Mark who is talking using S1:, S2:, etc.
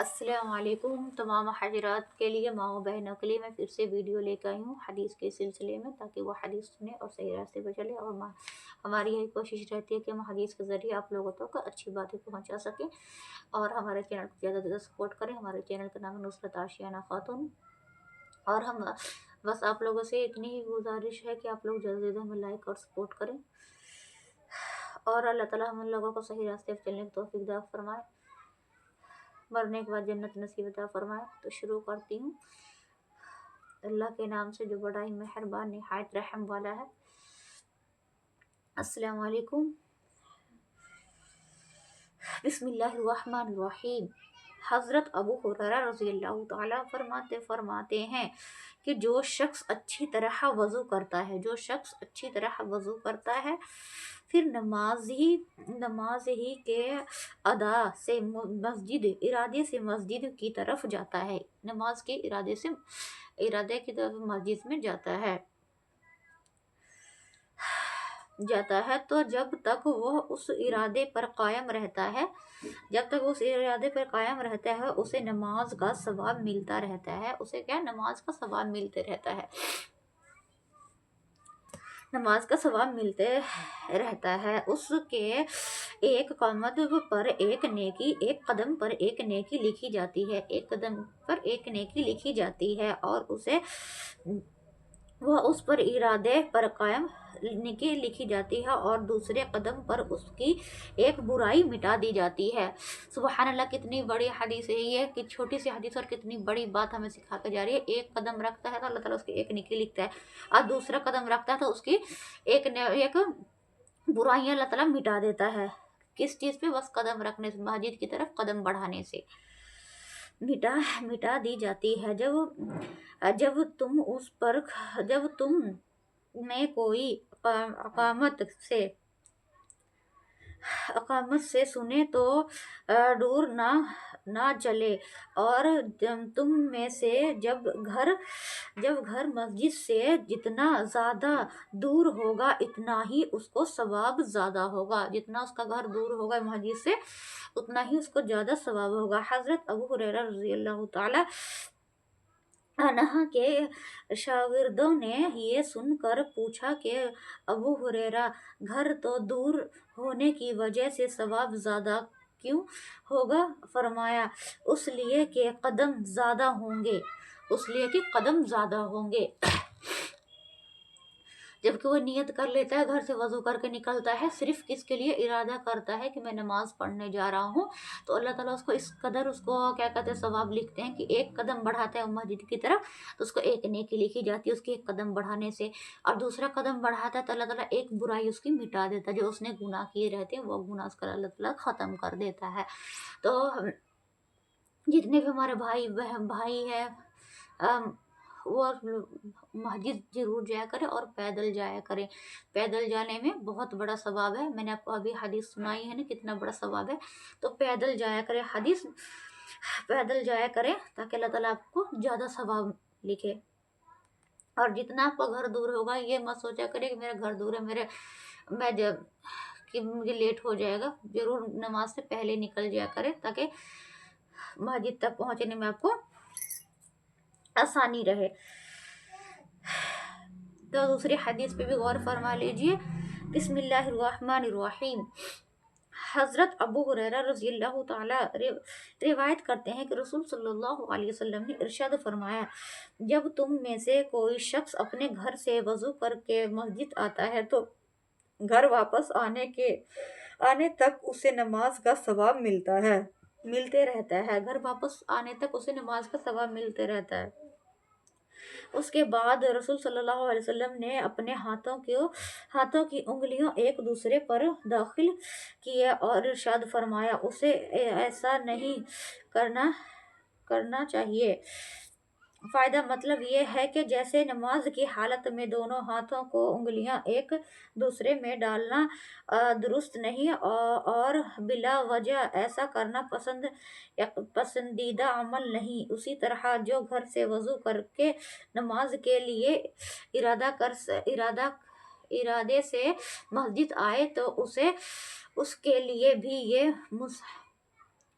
S1: السلام علیکم تمام حضرات کے لیے، ماؤں بہنوں کے لیے میں پھر سے ویڈیو لے کے آئی ہوں حدیث کے سلسلے میں، تاکہ وہ حدیث سنیں اور صحیح راستے پہ چلے۔ اور ہماری یہی کوشش رہتی ہے کہ ہم حدیث کے ذریعے آپ لوگوں تک اچھی باتیں پہنچا سکیں، اور ہمارے چینل کو زیادہ سے زیادہ سپورٹ کریں۔ ہمارے چینل کا نام ہے نصرت آشیانہ خاتون، اور ہم بس آپ لوگوں سے اتنی ہی گزارش ہے کہ آپ لوگ جلد سے جلد ہمیں لائک اور سپورٹ کریں، اور اللہ تعالیٰ ہم لوگوں کو صحیح راستے پہ چلنے کی توفیق عطا فرمائے، مرنے کے بعد جنت نصیب عطا فرمائے۔ تو شروع کرتی ہوں اللہ کے نام سے جو بڑا ہی مہربان نہایت رحم والا ہے۔ السلام علیکم، بسم اللہ الرحمن الرحیم۔ حضرت ابو ہریرہ رضی اللہ تعالیٰ فرماتے ہیں کہ جو شخص اچھی طرح وضو کرتا ہے پھر نماز ہی کے ادا سے ارادے سے مسجد کی طرف جاتا ہے، نماز کے ارادے کی طرف مسجد میں جاتا ہے تو جب تک وہ اس ارادے پر قائم رہتا ہے اسے نماز کا ثواب ملتا رہتا ہے، نماز کا ثواب ملتے رہتا ہے۔ اس کے ایک قدم پر ایک نیکی لکھی جاتی ہے اور وہ اس پر ارادے پر قائم لکھی جاتی ہے، اور دوسرے قدم پر اس کی ایک برائی مٹا دی جاتی ہے۔ سبحان اللہ، کتنی بڑی حدیث ہے یہ، کہ چھوٹی سی حدیث اور کتنی بڑی بات ہمیں سکھا کے جا رہی ہے۔ ایک قدم رکھتا ہے تو اللہ تعالیٰ اس کی ایک نیکی لکھتا ہے، اور دوسرا قدم رکھتا ہے تو اس کی ایک برائیاں اللہ تعالیٰ مٹا دیتا ہے۔ کس چیز پہ؟ بس قدم رکھنے سے، مسجد کی طرف قدم بڑھانے سے مٹا دی جاتی ہے۔ جب تم میں کوئی اقامت سے سنے تو دور نہ چلے، اور تم میں سے جب گھر مسجد سے جتنا زیادہ دور ہوگا اتنا ہی اس کو ثواب زیادہ ہوگا، جتنا اس کا گھر دور ہوگا مسجد سے اتنا ہی اس کو زیادہ ثواب ہوگا۔ حضرت ابو ہریرہ رضی اللہ تعالی عنہ کے شاگردوں نے یہ سن کر پوچھا کہ ابو ہریرہ، گھر تو دور ہونے کی وجہ سے ثواب زیادہ کیوں ہوگا؟ فرمایا، اس لیے کہ قدم زیادہ ہوں گے۔ جبکہ وہ نیت کر لیتا ہے، گھر سے وضو کر کے نکلتا ہے، صرف کس کے لیے ارادہ کرتا ہے کہ میں نماز پڑھنے جا رہا ہوں، تو اللہ تعالیٰ اس کو کیا کہتے ہیں، ثواب لکھتے ہیں۔ کہ ایک قدم بڑھاتا ہے مسجد کی طرف تو اس کو ایک نیکی لکھی جاتی ہے اس کے ایک قدم بڑھانے سے، اور دوسرا قدم بڑھاتا ہے تو اللہ تعالیٰ ایک برائی اس کی مٹا دیتا ہے، جو اس نے گناہ کیے رہتے ہیں وہ گناہ اس کا اللہ تعالیٰ ختم کر دیتا ہے۔ تو جتنے بھی ہمارے بھائی ہیں وہ مسجد ضرور جایا کرے اور پیدل جایا کرے۔ پیدل جانے میں بہت بڑا ثواب ہے، میں نے آپ کو ابھی حدیث سنائی ہے نا کتنا بڑا ثواب ہے۔ تو پیدل جایا کرے، پیدل جایا کرے تاکہ اللہ تعالیٰ آپ کو زیادہ ثواب لکھے۔ اور جتنا آپ کا گھر دور ہوگا، یہ مت سوچا کرے کہ میرا گھر دور ہے، کہ مجھے لیٹ ہو جائے گا، ضرور نماز سے پہلے نکل جایا کرے تاکہ مسجد تک پہنچنے میں آپ کو آسانی رہے۔ تو دوسری حدیث پہ بھی غور فرما لیجئے۔ بسم اللہ الرحمن الرحیم۔ حضرت ابو ہریرہ رضی اللہ تعالی روایت کرتے ہیں کہ رسول صلی اللہ علیہ وسلم نے ارشاد فرمایا، جب تم میں سے کوئی شخص اپنے گھر سے وضو کر کے مسجد آتا ہے تو گھر واپس آنے تک اسے نماز کا ثواب ملتے رہتا ہے، گھر واپس آنے تک اسے نماز کا ثواب ملتے رہتا ہے۔ اس کے بعد رسول صلی اللہ علیہ وسلم نے اپنے ہاتھوں کی انگلیاں ایک دوسرے پر داخل کیے اور ارشاد فرمایا، اسے ایسا نہیں کرنا چاہیے۔ فائدہ مطلب یہ ہے کہ جیسے نماز کی حالت میں دونوں ہاتھوں کو انگلیاں ایک دوسرے میں ڈالنا درست نہیں اور بلا وجہ ایسا کرنا پسندیدہ عمل نہیں، اسی طرح جو گھر سے وضو کر کے نماز کے لیے ارادے سے مسجد آئے تو اس کے لیے بھی یہ